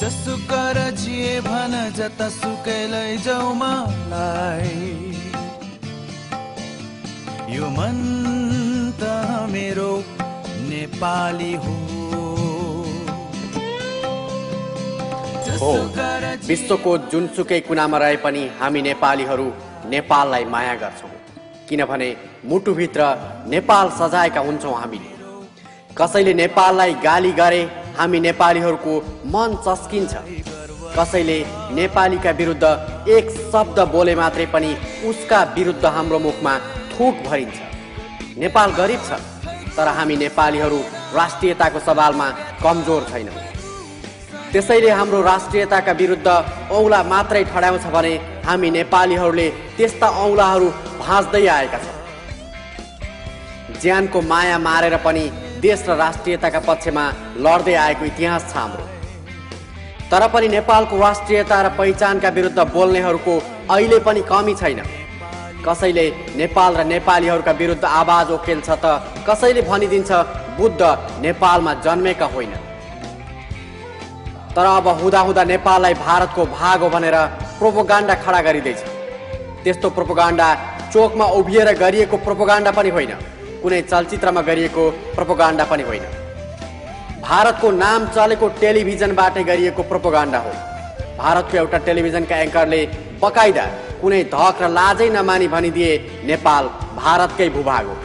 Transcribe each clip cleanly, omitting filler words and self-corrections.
जसुकर जिए भन जतासुकै लैजाऊ मलाई यो मन त मेरो नेपाली हो। विश्वको जुनसुकै कुनामा रहे पनि हामी नेपालीहरू नेपाललाई माया गर्छौँ, किनभने मुटुभित्र नेपाल सजाएका हुन्छौँ हामीले। कसैले नेपाललाई गाली गरे हामी नेपालीहरूको मन चस्किन्छ, कसैले नेपालीका विरुद्ध एक शब्द बोले मात्रै पनि उसका विरुद्ध हाम्रो मुखमा थुक भरिन्छ। नेपाल गरिब छ, तर हामी नेपालीहरू राष्ट्रियताको सवालमा कमजोर छैनौँ। त्यसैले हाम्रो राष्ट्रियताका विरुद्ध औँला मात्रै ठड्याउँछ भने हामी नेपालीहरूले त्यस्ता औँलाहरू भाँच्दै आएका छौँ। ज्यानको माया मारेर पनि देश र राष्ट्रियताका पक्षमा लड्दै आएको इतिहास छ हाम्रो। तर पनि नेपालको राष्ट्रियता र पहिचानका विरुद्ध बोल्नेहरूको अहिले पनि कमी छैन। कसैले नेपाल र नेपालीहरूका विरुद्ध आवाज ओकेल्छ त कसैले भनिदिन्छ बुद्ध नेपालमा जन्मेका होइन। तर अब हुँदा नेपाललाई भारतको भाग हो भनेर प्रोपोगान्डा खडा गरिँदैछ। त्यस्तो प्रोपोगान्डा चोकमा उभिएर गरिएको प्रोपोगान्डा पनि होइन, कुनै चलचित्रमा गरिएको प्रोपोगान्डा पनि होइन। भारतको नाम चलेको टेलिभिजनबाटै गरिएको प्रोपोगान्डा हो। भारतको एउटा टेलिभिजनका एङ्करले बकाइदा कुनै धक र लाजै नमानी भनिदिए नेपाल भारतकै भूभाग हो।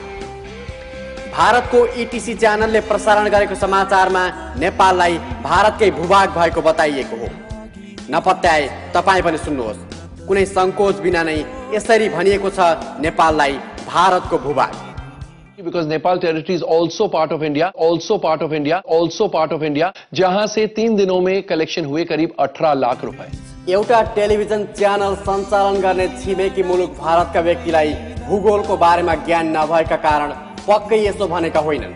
भारतको ETC च्यानलले प्रसारण गरेको समाचारमा नेपाललाई भारतकै भूभाग भएको बताइएको हो। नपत्याए तपाईँ पनि सुन्नुहोस्, कुनै संकोच बिना नै यसरी भनिएको छ नेपाललाई भारतको भूभाग। Because Nepal territory is also part of India, also part of India, also part of India, जहां से 3 दिनों में कलेक्शन हुए करीब 18 लाख रुपए। एउटा टेलिभिजन च्यानल सञ्चालन गर्ने छिमेकी मुलुक भारतका व्यक्तिलाई भूगोलको बारेमा ज्ञान नभएका कारण पक्कै यसो भनेका होइनन्,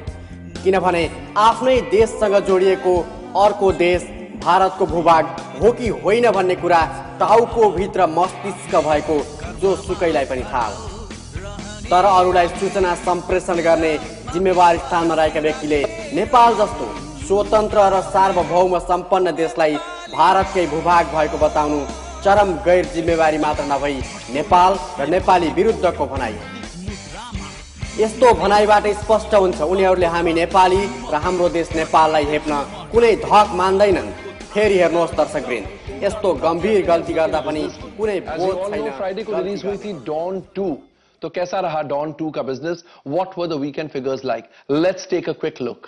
किनभने आफ्नै देशसँग जोडिएको अर्को देश भारतको भूभाग हो कि होइन भन्ने कुरा टाउको भित्र मस्तिष्क भएको जो सुकैलाई पनि थाहा हो। तर अरूलाई सूचना सम्प्रेषण गर्ने जिम्मेवार स्थानमा रहेका व्यक्तिले नेपाल जस्तो स्वतन्त्र र सार्वभौम सम्पन्न देशलाई भारतकै भूभाग भएको बताउनु चरम गैर जिम्मेवारी मात्र नभई नेपाल र नेपाली विरुद्धको भनाइ हो। यस्तो भनाइबाट स्पष्ट हुन्छ उनीहरूले हामी नेपाली र हाम्रो देश नेपाललाई हेप्न कुनै धक मान्दैनन्। फेरि हेर्नुहोस् दर्शकवृन्द, यस्तो गम्भीर गल्ती गर्दा पनि कुनै बोध छैन। फ्राइडे को रिलीज हुई थी डॉन 2, तो कैसा रहा डॉन 2 का business? What were the weekend figures like? Let's take a quick look.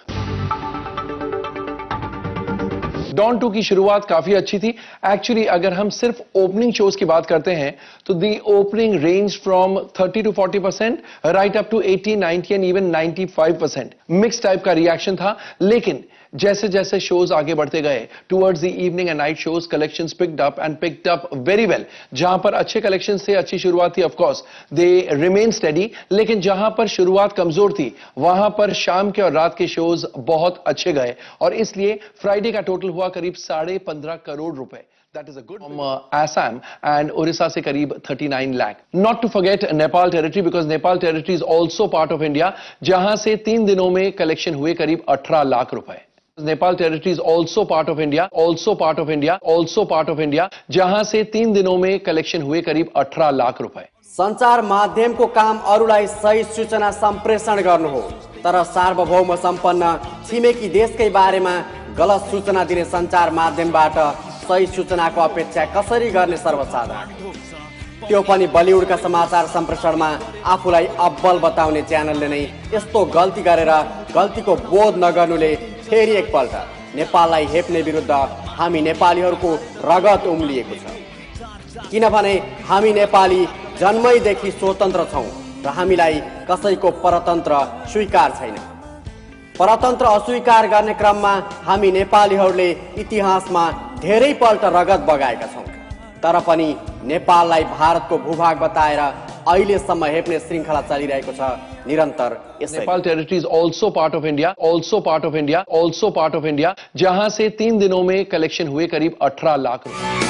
Don 2 की शुरुआत काफी अच्छी थी। एक्चुअली अगर हम सिर्फ ओपनिंग शोज की बात करते हैं तो the opening range from 30 to 40%, right up to 80, 90 and even 95%। Mix type का रिएक्शन था, लेकिन जैसे जैसे शोज आगे बढ़ते गए towards the evening and night shows, collections picked up very well. जहां पर अच्छे कलेक्शन से अच्छी शुरुआत थी, of course they remain steady, लेकिन जहां पर शुरुआत कमजोर थी वहां पर शाम के और रात के शोज बहुत अच्छे गए और इसलिए फ्राइडे का टोटल हुआ करीब 15.5 करोड़ रुपए। That is a good from Assam and Orissa से करीब 39 lakh. Not to forget Nepal territory, because Nepal territory is also part of India, जहां से 3 दिनों में कलेक्शन हुए करीब 18 लाख रुपए। Nepal territory is also part of India, also part of India, also part of India, जहां से 3 दिनों में कलेक्शन हुए करीब 18 लाख रुपए। संचार माध्यमको काम अरूलाई सही सूचना सम्प्रेषण गर्नु हो, तर सार्वभौम सम्पन्न छिमेकी देशकै बारेमा गलत सूचना दिने संचार माध्यमबाट सही सूचनाको अपेक्षा कसरी गर्ने सर्वसाधारण? त्यो पनि बलिउडका समाचार सम्प्रेषणमा आफूलाई अब्बल बताउने च्यानलले नै यस्तो गल्ती गरेर गल्तीको बोध नगर्नुले फेरि एकपल्ट नेपाललाई हेप्ने विरुद्ध हामी नेपालीहरूको रगत उम्लिएको छ। किनभने हामी नेपाली जन्मैदेखि स्वतन्त्र छौँ र हामीलाई कसैको परतन्त्र स्वीकार छैन। परतन्त्र अस्वीकार गर्ने क्रममा हामी नेपालीहरूले इतिहासमा धेरै पल्ट रगत बगाएका छौँ, तर पनि नेपाललाई भारतको भूभाग बताएर अहिलेसम्म हेप्ने श्रृङ्खला चलिरहेको छ निरन्तर। Nepal territory is also part of India, also part of India, also part of India, जहां से 3 दिनों में कलेक्शन हुए करीब 18 लाख रुपए।